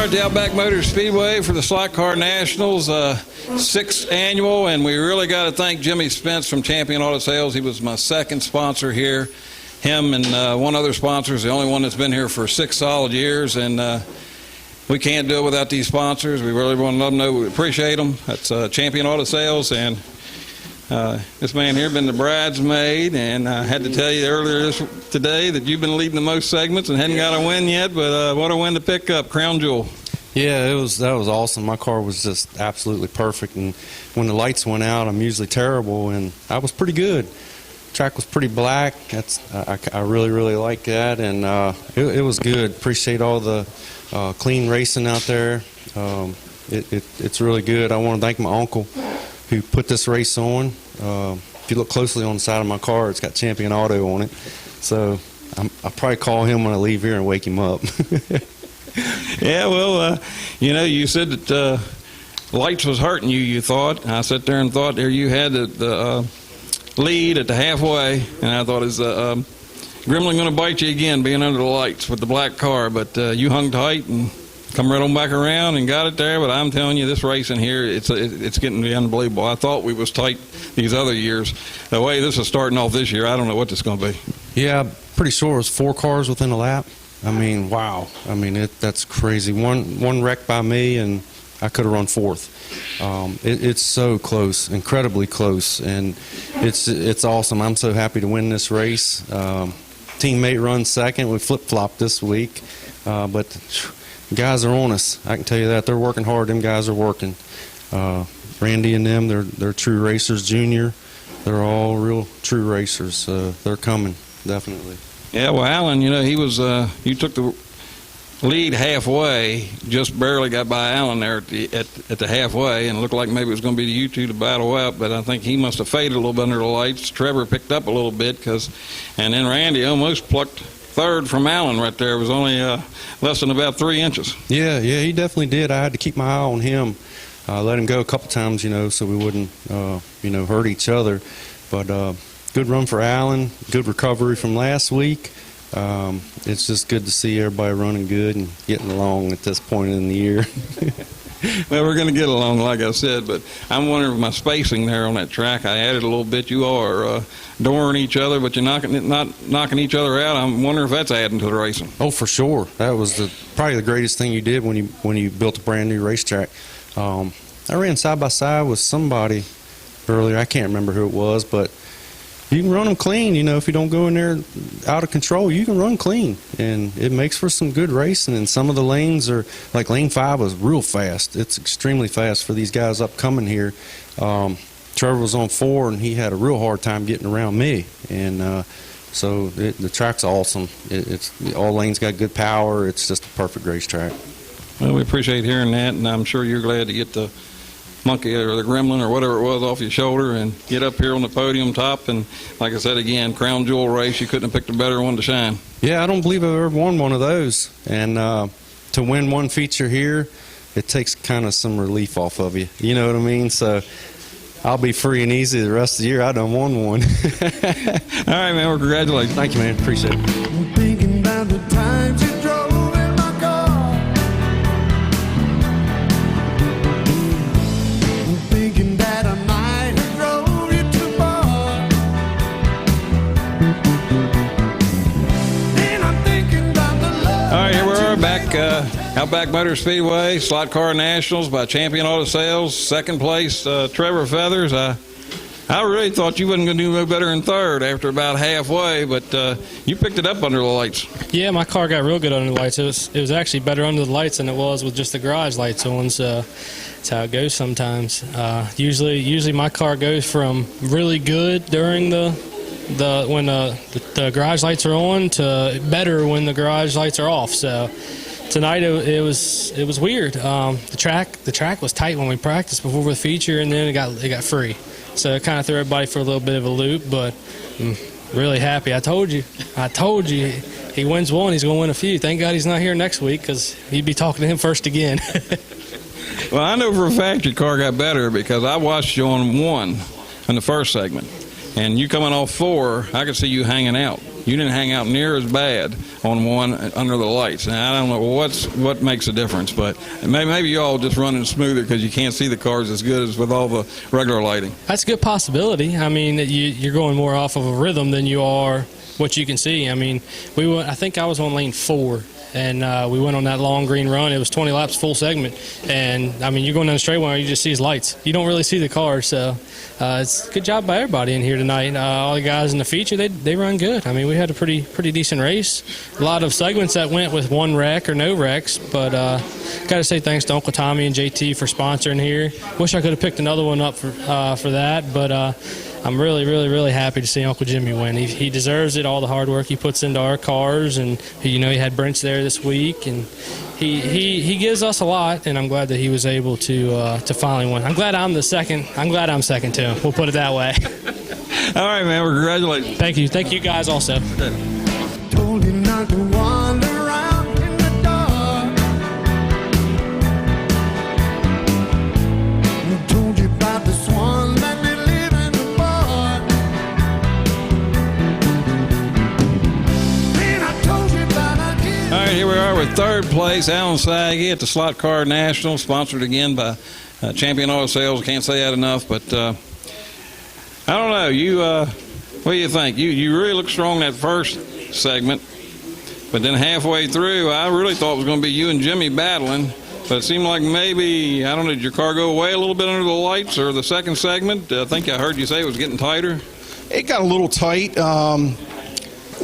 at the Outback Motor Speedway for the SlotCar Nationals, 6th annual, and we really got to thank Jimmy Spence from Champion Auto Sales. He was my second sponsor here. Him and one other sponsor is the only one that's been here for 6 solid years, and we can't do it without these sponsors. We really want to let them know we appreciate them. That's Champion Auto Sales, and this man here been the bridesmaid, and I had to tell you earlier today that you've been leading the most segments and hadn't got a win yet, but what a win to pick up, crown jewel. Yeah, that was awesome. My car was just absolutely perfect, and when the lights went out, I'm usually terrible, and I was pretty good. Track was pretty black. I really like that, and it was good. Appreciate all the clean racing out there. It's really good. I want to thank my uncle who put this race on. If you look closely on the side of my car, it's got Champion Auto on it. So I'll probably call him when I leave here and wake him up. Yeah, well, you said that lights was hurting you, you thought. I sat there and thought there you had the lead at the halfway, and I thought, is Gremlin going to bite you again being under the lights with the black car? But you hung tight and come right on back around and got it there. But I'm telling you, this racing here, it's getting to be unbelievable. I thought we was tight these other years. The way this is starting off this year, I don't know what this is going to be. Yeah, I'm pretty sure it was 4 cars within a lap. I mean, wow. I mean, that's crazy. One wreck by me, and I could have run 4th. It's so close, incredibly close, and it's awesome. I'm so happy to win this race. Teammate runs second. We flip-flopped this week, but guys are on us. I can tell you that. They're working hard. Them guys are working. Randy and them, they're true racers. Junior, they're all real true racers. They're coming, definitely. Yeah, well, Alan, he was, you took the lead halfway, just barely got by Alan there at the halfway, and it looked like maybe it was going to be you two to battle out, but I think he must have faded a little bit under the lights. Trevor picked up a little bit, and then Randy almost plucked 3rd from Alan right there. It was only less than about 3 inches. Yeah, he definitely did. I had to keep my eye on him. Let him go a couple times, so we wouldn't, hurt each other. But good run for Alan, good recovery from last week. It's just good to see everybody running good and getting along at this point in the year. Well, we're going to get along, like I said, but I'm wondering if my spacing there on that track, I added a little bit. You all are dooring each other, but you're not knocking each other out. I'm wondering if that's adding to the racing. Oh, for sure. That was probably the greatest thing you did when you built a brand new racetrack. I ran side by side with somebody earlier. I can't remember who it was, but you can run them clean. If you don't go in there out of control, you can run clean, and it makes for some good racing. And some of the lanes are, like lane 5 was real fast. It's extremely fast for these guys upcoming here. Trevor was on 4, and he had a real hard time getting around me. And so the track's awesome. All lanes got good power. It's just a perfect racetrack. Well, we appreciate hearing that, and I'm sure you're glad to get the monkey or the gremlin or whatever it was off your shoulder and get up here on the podium top. And like I said again, crown jewel race, you couldn't have picked a better one to shine. Yeah, I don't believe I've ever won one of those, and to win one feature here, it takes kind of some relief off of you, you know what I mean? So I'll be free and easy the rest of the year. I done won one. All right, man, well, congratulations. Thank you, man, appreciate it. Thinking about the times you drove in my car. Thinking that I might have drove you too far. And I'm thinking about the love. All right, here we are back, Outback Motor Speedway, SlotCar Nationals by Champion Auto Sales. 2nd place, Trevor Feathers. I really thought you wasn't going to do no better than 3rd after about halfway, but you picked it up under the lights. Yeah, my car got real good under the lights. It was actually better under the lights than it was with just the garage lights on, so that's how it goes sometimes. Usually my car goes from really good during when the garage lights are on to better when the garage lights are off. So tonight it was weird. The track was tight when we practiced before the feature, and then it got free. So it kind of threw everybody for a little bit of a loop, but I'm really happy. I told you. He wins one, he's going to win a few. Thank God he's not here next week, because he'd be talking to him first again. Well, I know for a fact your car got better because I watched you on 1 in the first segment. and you coming off 4, I could see you hanging out. You didn't hang out near as bad on 1 under the lights. Now, I don't know what makes a difference, but maybe you all just running smoother because you can't see the cars as good as with all the regular lighting. That's a good possibility. I mean, you're going more off of a rhythm than you are what you can see. I mean, I think I was on lane 4. And we went on that long green run. It was 20 laps, full segment. And, I mean, you're going down the straightaway, you just see his lights. You don't really see the car. So it's a good job by everybody in here tonight. All the guys in the feature, they run good. I mean, we had a pretty decent race. A lot of segments that went with 1 wreck or no wrecks. But got to say thanks to Uncle Tommy and JT for sponsoring here. Wish I could have picked another one up for that. But I'm really, really, really happy to see Uncle Jimmy win. He deserves it, all the hard work he puts into our cars. And, you know, he had Brent's there this week. And he gives us a lot, and I'm glad that he was able to finally win. I'm glad I'm the second. I'm glad I'm second to him. We'll put it that way. All right, man. Well, congratulations. Thank you. Thank you guys also. Told you not to wander around in the dark. I told you about the swan that they live in the bar. Then I told you about ideas. All right, here we are with 3rd place, Alan Saggy at the SlotCar Nationals, sponsored again by Champion Auto Sales. Can't say that enough, but I don't know. What do you think? You really looked strong that first segment, but then halfway through, I really thought it was going to be you and Jimmy battling. But it seemed like maybe, I don't know, did your car go away a little bit under the lights or the second segment? I think I heard you say it was getting tighter. It got a little tight.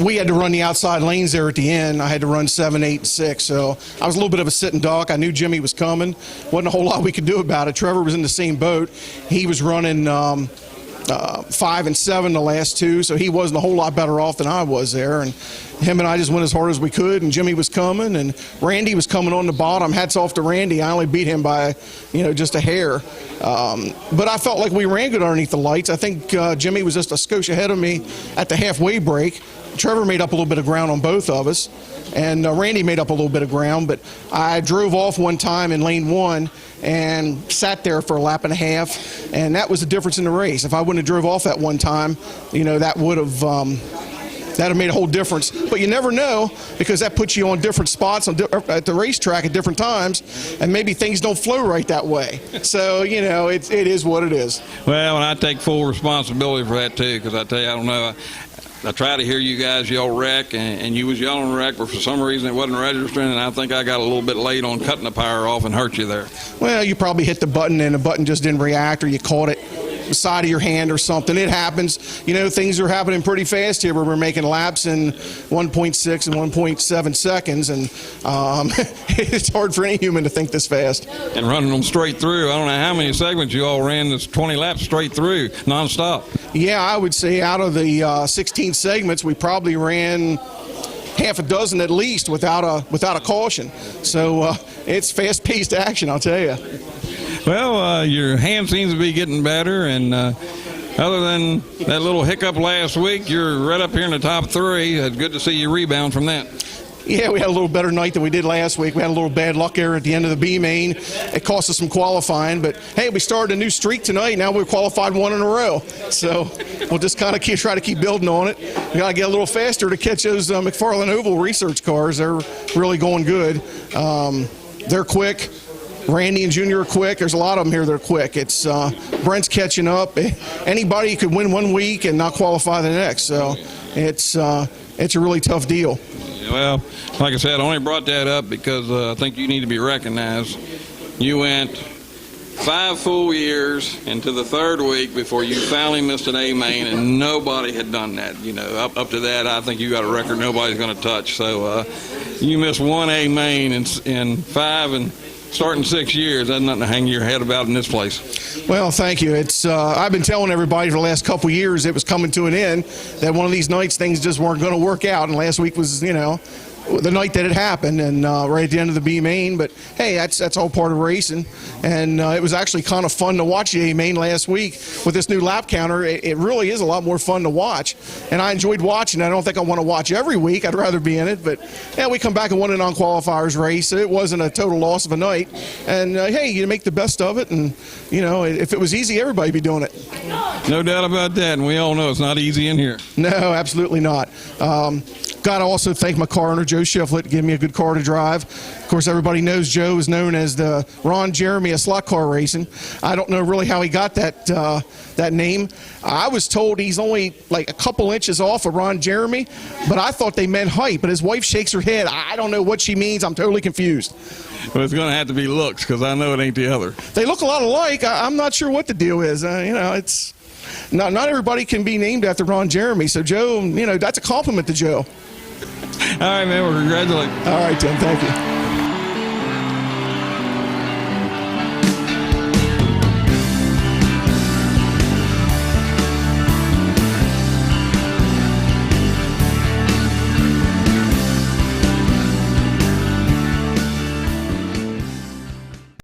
We had to run the outside lanes there at the end. I had to run 7, 8, and 6. So I was a little bit of a sitting duck. I knew Jimmy was coming. Wasn't a whole lot we could do about it. Trevor was in the same boat. He was running 5 and 7 the last 2, so he wasn't a whole lot better off than I was there. And him and I just went as hard as we could, and Jimmy was coming, and Randy was coming on the bottom. Hats off to Randy. I only beat him by, just a hair. But I felt like we ran good underneath the lights. I think Jimmy was just a skosh ahead of me at the halfway break. Trevor made up a little bit of ground on both of us, and Randy made up a little bit of ground. But I drove off one time in lane 1 and sat there for a lap and a half, and that was the difference in the race. If I wouldn't have drove off that one time, that would have that have made a whole difference. But you never know, because that puts you on different spots at the racetrack at different times, and maybe things don't flow right that way. So, it is what it is. Well, and I take full responsibility for that too, because I tell you, I don't know. I try to hear you guys yell wreck, and you was yelling wreck, but for some reason it wasn't registering, and I think I got a little bit late on cutting the power off and hurt you there. Well, you probably hit the button and the button just didn't react, or you caught it the side of your hand or something. It happens. Things are happening pretty fast here where we're making laps in 1.6 and 1.7 seconds, and it's hard for any human to think this fast. And running them straight through. I don't know how many segments you all ran this 20 laps straight through, nonstop. Yeah, I would say out of the 16 segments, we probably ran half a dozen at least without a caution. So it's fast-paced action, I'll tell you. Well, your hand seems to be getting better, and other than that little hiccup last week, you're right up here in the top 3. It's good to see you rebound from that. Yeah, we had a little better night than we did last week. We had a little bad luck there at the end of the B main. It cost us some qualifying, but hey, we started a new streak tonight. Now we've qualified 1 in a row. So we'll just kind of try to keep building on it. We got to get a little faster to catch those McFarland Oval research cars. They're really going good. They're quick. Randy and Junior are quick. There's a lot of them here that are quick. It's Brent's catching up. Anybody could win one week and not qualify the next. So it's a really tough deal. Well, like I said, I only brought that up because I think you need to be recognized. You went 5 full years into the 3rd week before you finally missed an A main, and nobody had done that. Up to that, I think you got a record nobody's going to touch. So you missed 1 A main in 5 and starting 6 years. That's nothing to hang your head about in this place. Well, thank you. It's I've been telling everybody for the last couple of years it was coming to an end, that one of these nights things just weren't going to work out, and last week was, the night that it happened, and right at the end of the B main. But hey, that's all part of racing, and it was actually kind of fun to watch the A main last week with this new lap counter. It really is a lot more fun to watch, and I enjoyed watching. I don't think I want to watch every week. I'd rather be in it, but yeah, we come back and won a non-qualifiers race. It wasn't a total loss of a night, and hey, you make the best of it, and if it was easy, everybody'd be doing it. No doubt about that, and we all know it's not easy in here. No, absolutely not. Got to also thank my car owner, Joe Shiflett, giving me a good car to drive. Of course, everybody knows Joe is known as the Ron Jeremy of SlotCar Racing. I don't know really how he got that name. I was told he's only like a couple inches off of Ron Jeremy, but I thought they meant height. But his wife shakes her head. I don't know what she means. I'm totally confused. But it's going to have to be looks, because I know it ain't the other. They look a lot alike. I'm not sure what the deal is. It's not everybody can be named after Ron Jeremy. So Joe, that's a compliment to Joe. All right, man. Well, congratulations. All right, Tim. Thank you.